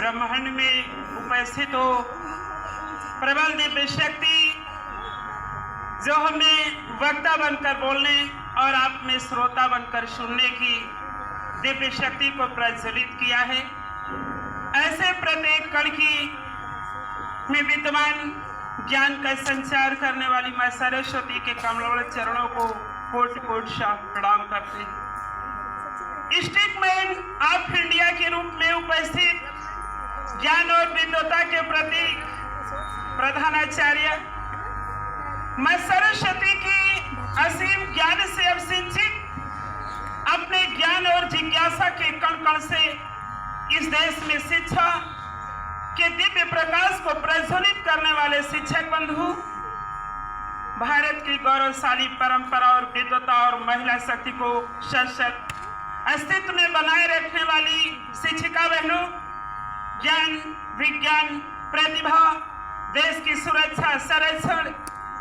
ब्रह्मांड में उपस्थित हो, प्रबल दिव्य शक्ति जो हमें वक्ता बनकर बोलने और आप में श्रोता बनकर सुनने की दिव्य शक्ति को प्रज्वलित किया है, ऐसे प्रत्येक कण की में विद्यमान ज्ञान का संचार करने वाली मां सरस्वती के कमल चरणों को कोट कोट प्रणाम करते हैं। स्टेटमैन ऑफ इंडिया के रूप में उपस्थित ज्ञान और विद्वता के प्रतीक प्रधानाचार्य मां सरस्वती की असीम ज्ञान से अवसिंचित अपने ज्ञान और जिज्ञासा के कण कण से इस देश में शिक्षा के दिव्य प्रकाश को प्रज्वलित करने वाले शिक्षक बंधु, भारत की गौरवशाली परंपरा और विद्वता और महिला शक्ति को सशक्त अस्तित्व में बनाए रखने वाली शिक्षिका बहनों, ज्ञान विज्ञान प्रतिभा देश की सुरक्षा संरक्षण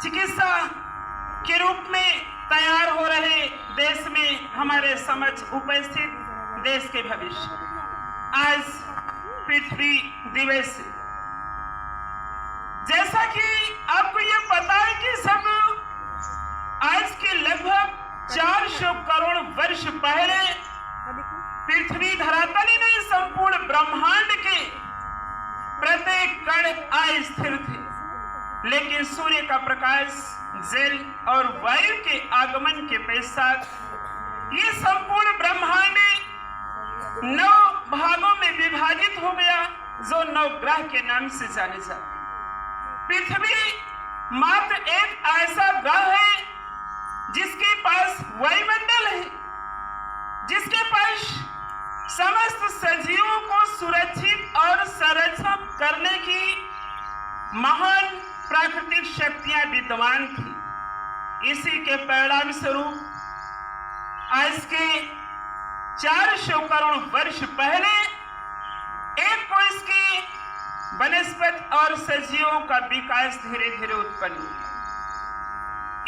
चिकित्सा के रूप में तैयार हो रहे देश में हमारे समक्ष उपस्थित देश के भविष्य, आज पृथ्वी दिवस, जैसा कि आपको ये पता है कि सब आज के लगभग 400 करोड़ वर्ष पहले पृथ्वी धरातल ही नहीं संपूर्ण ब्रह्मांड के प्रत्येक कण अस्थिर थे, लेकिन सूर्य का प्रकाश, जल और वायु के आगमन के पश्चात ये संपूर्ण ब्रह्मांड 9 भागों में विभाजित हो गया, जो 9 ग्रह के नाम से जाने जाते। पृथ्वी मात्र एक ऐसा ग्रह है जिसके पास वायुमंडल है, जिसके पास समस्त सजीवों को सुरक्षित और संरक्षण करने की महान प्राकृतिक शक्तियां विद्यमान थी। इसी के परिणाम स्वरूप आज के 400 करोड़ वर्ष पहले एक कोष के वनस्पति और सजीवों का विकास धीरे धीरे उत्पन्न हुआ।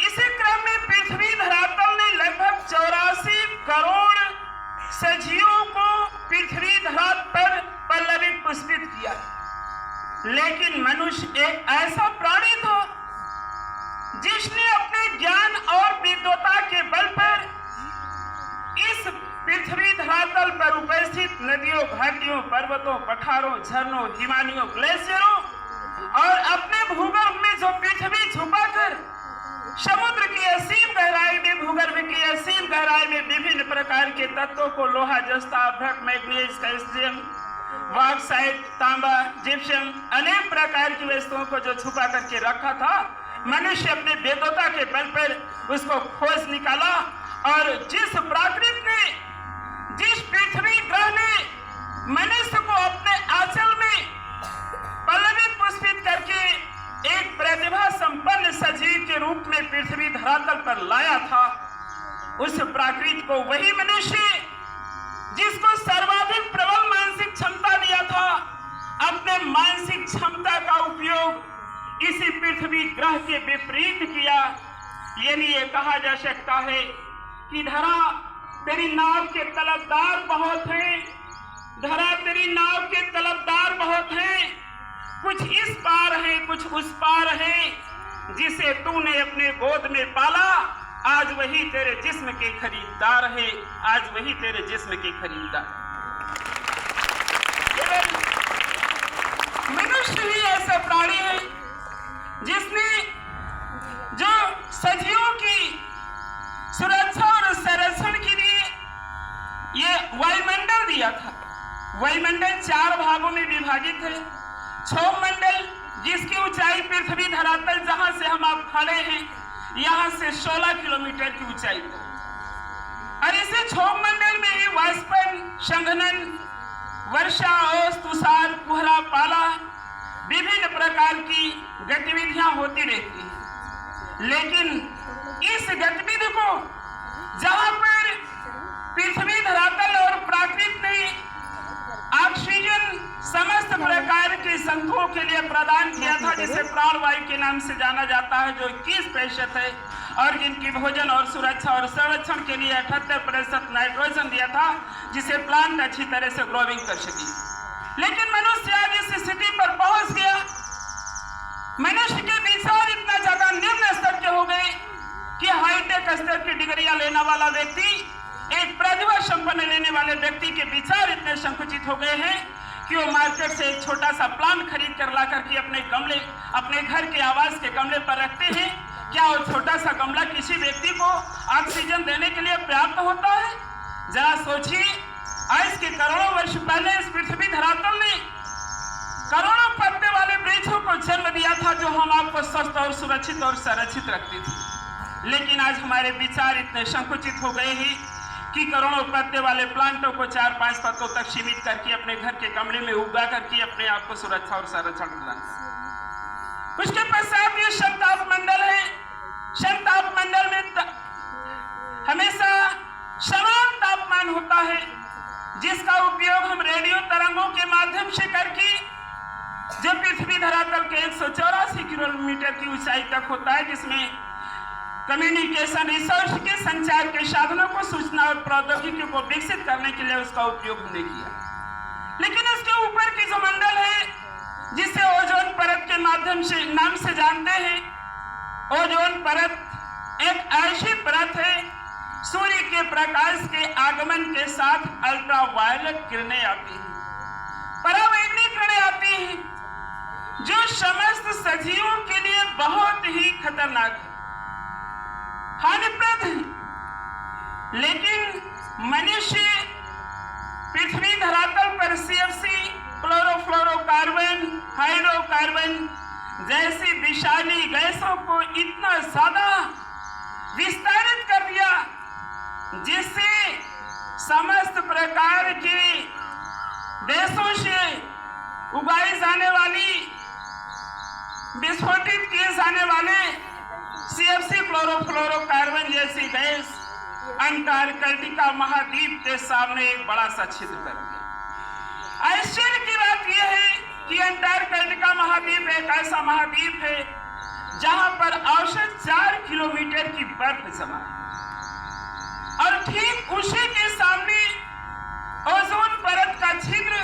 इसी क्रम में पृथ्वी धरातल ने लगभग 84 करोड़ सजीवों को पृथ्वी धरातल पर पल्लवित पुष्पित किया, लेकिन मनुष्य एक ऐसा प्राणी था जिसने अपने ज्ञान और विद्वता के बल पर इस पृथ्वी धरातल पर उपस्थित नदियों, घाटियों, पर्वतों, पठारों, झरनों, हिमालयों, ग्लेशियरों और अपने भूगर्भ में जो पृथ्वी छुपाकर समुद्र की असीम गहराई में, भूगर्भ की असीम गहराई में विभिन्न प्रकार के तत्वों को लोहा, जस्ता, अभ्रक, मैग्नीज, कैल्शियम, बॉक्साइट, तांबा, जिप्सम, अनेक प्रकार की वस्तुओं को जो छुपा करके रखा था, मनुष्य अपने विद्वता के बल पर उसको खोज निकाला और जिस प्राकृत ने, जिस पृथ्वी ग्रह ने मनुष्य को अपने आंचल में पल्लवित पुष्पित करके एक प्रतिभा संपन्न सजीव के रूप में पृथ्वी धरातल पर लाया था, उस प्राकृत को वही मनुष्य जिसको सर्वाधिक प्रबल मानसिक क्षमता दिया था, अपने मानसिक क्षमता का उपयोग इसी पृथ्वी ग्रह के विपरीत किया। यानी ये कहा जा सकता है कि धरा तेरी नाव के तलबदार बहुत हैं, धरा तेरी नाव के तलबदार बहुत हैं, कुछ इस पार है, कुछ उस पार है, जिसे तूने अपने गोद में पाला, आज वही तेरे जिस्म के खरीदार है, आज वही तेरे जिस्म के खरीदार। मनुष्य ही ऐसा प्राणी है जिसने जो सदियों की सुरक्षा और संरक्षण के लिए ये वायुमंडल दिया था। वायुमंडल 4 भागों में विभाजित है। क्षोभ मंडल, जिसकी ऊंचाई पृथ्वी धरातल जहां से हम आप खड़े हैं यहां से 16 किलोमीटर की ऊंचाई पर, और इसे क्षोभ मंडल में ही वाष्पन, संघनन, वर्षा, ओस, तुषार, कोहरा, पाला, विभिन्न प्रकार की गतिविधियां होती रहती हैं। लेकिन इस गतिविधि को जहां पर पृथ्वी धरातल और प्राकृत ने ऑक्सीजन समस्त प्रकार के संतुओं के लिए प्रदान किया था, जिसे प्राणवायु के नाम से जाना जाता है, जो 21% है, और जिनकी भोजन और सुरक्षा और संरक्षण के लिए 78% नाइट्रोजन दिया था, जिसे प्लांट अच्छी तरह से ग्रोविंग कर सके। लेकिन मनुष्य आज इस स्थिति पर पहुंच गया, मनुष्य के विचार इतना ज्यादा निम्न स्तर के हो गए कि हाईटेक स्तर की डिग्रियां लेने वाला व्यक्ति, एक प्रतिभा संपन्न लेने वाले व्यक्ति के विचार इतने संकुचित हो गए हैं कि वो मार्केट से एक छोटा सा प्लांट खरीद कर ला करके अपने घर के आवास के गमले पर रखते हैं। क्या वो छोटा सा गमला किसी व्यक्ति को ऑक्सीजन देने के लिए पर्याप्त होता है? जरा सोचिए, आज के करोड़ों वर्ष पहले इस पृथ्वी धरातल ने करोड़ों पत्ते वाले वृक्षों को जन्म दिया था, जो हम आपको स्वस्थ और सुरक्षित और संरक्षित रखती थी। लेकिन आज हमारे विचार इतने संकुचित हो गए हैं कि करोड़ों पत्ते वाले प्लांटों को 4-5 पत्तों तक सीमित करके अपने घर के गमले में उगा करके अपने आप को सुरक्षा और संरक्षण प्रदान। उसके पश्चात ये समताप मंडल है। समताप मंडल में हमेशा समान तापमान होता है, जिसका उपयोग हम रेडियो तरंगों के माध्यम से करके, जो पृथ्वी धरातल के 184 किलोमीटर की ऊंचाई तक होता है, जिसमें कम्युनिकेशन रिसोर्स के संचार के साधनों को, सूचना और प्रौद्योगिकी को विकसित करने के लिए उसका उपयोग हमने किया। लेकिन इसके ऊपर की जो मंडल है, जिसे ओजोन परत के माध्यम से नाम से जानते हैं, ओजोन परत एक ऐसी परत है, सूर्य के प्रकाश के आगमन के साथ अल्ट्रावायलेट किरणें आती हैं, परावैंगनी किरणें आती हैं, जो समस्त सजीवों के लिए बहुत ही खतरनाक है, हानिप्रद है। लेकिन मनुष्य पृथ्वी धरातल पर CFC, क्लोरोफ्लोरोकार्बन, हाइड्रोकार्बन जैसी विषाली गैसों को इतना ज्यादा विस्तारित कर दिया, जिससे समस्त प्रकार के देशों से उगाई जाने वाली, विस्फोटित किए जाने वाले CFC, क्लोरोफ्लोरोकार्बन जैसी गैस अंटार्कटिका महाद्वीप के सामने एक बड़ा सा छिद्र कर दिया। आश्चर्य की बात यह है कि अंटार्कटिका महाद्वीप एक ऐसा महाद्वीप है जहां पर औसत 4 किलोमीटर की बर्फ जमा है, और ठीक उसी के सामने ओजोन परत का छिद्र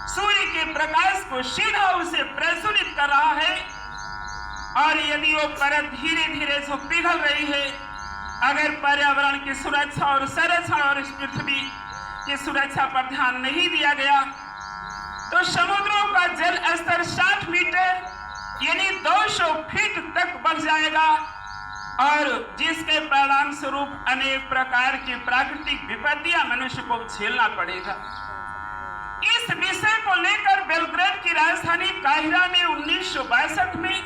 सूर्य के प्रकाश को सीधा उसे प्रज्वलित कर रहा है। और यदि वो परत धीरे धीरे जो पिघल रही है, अगर पर्यावरण की सुरक्षा और संरक्षण और इस पृथ्वी की सुरक्षा पर ध्यान नहीं दिया गया, तो समुद्रों का जल स्तर 60 मीटर यानी 200 फीट तक बढ़ जाएगा, और जिसके परिणाम स्वरूप अनेक प्रकार की प्राकृतिक विपत्तियां मनुष्य को झेलना पड़ेगा। इस विषय को लेकर बेलग्रेड की राजधानी काहिरा में 1962 में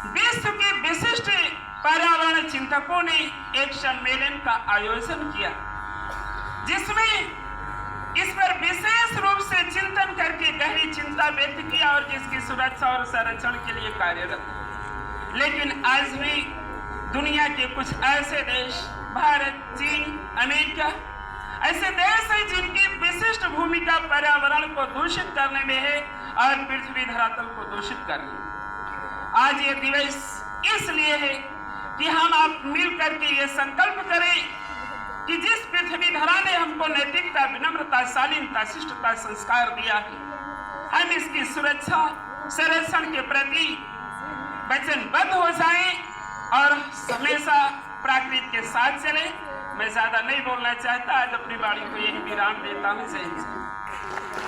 विश्व के विशिष्ट पर्यावरण चिंतकों ने एक सम्मेलन का आयोजन किया, जिसमें इस पर विशेष रूप से चिंतन करके गहरी चिंता व्यक्त किया और जिसकी सुरक्षा और संरक्षण के लिए कार्यरत। लेकिन आज भी दुनिया के कुछ ऐसे देश, भारत, चीन, अमेरिका, ऐसे देश हैं जिनकी विशिष्ट भूमिका पर्यावरण को दूषित करने में है और पृथ्वी धरातल को दूषित करने में। आज ये दिवस इसलिए है कि हम आप मिल करके ये संकल्प करें कि जिस पृथ्वी धरा ने हमको नैतिकता, विनम्रता, शालीनता, शिष्टता संस्कार दिया है, हम इसकी सुरक्षा संरक्षण के प्रति वचनबद्ध हो जाएं और हमेशा प्रकृति के साथ चलें। मैं ज्यादा नहीं बोलना चाहता, आज अपनी वाणी को यही विराम देता हूँ। जय हिंद।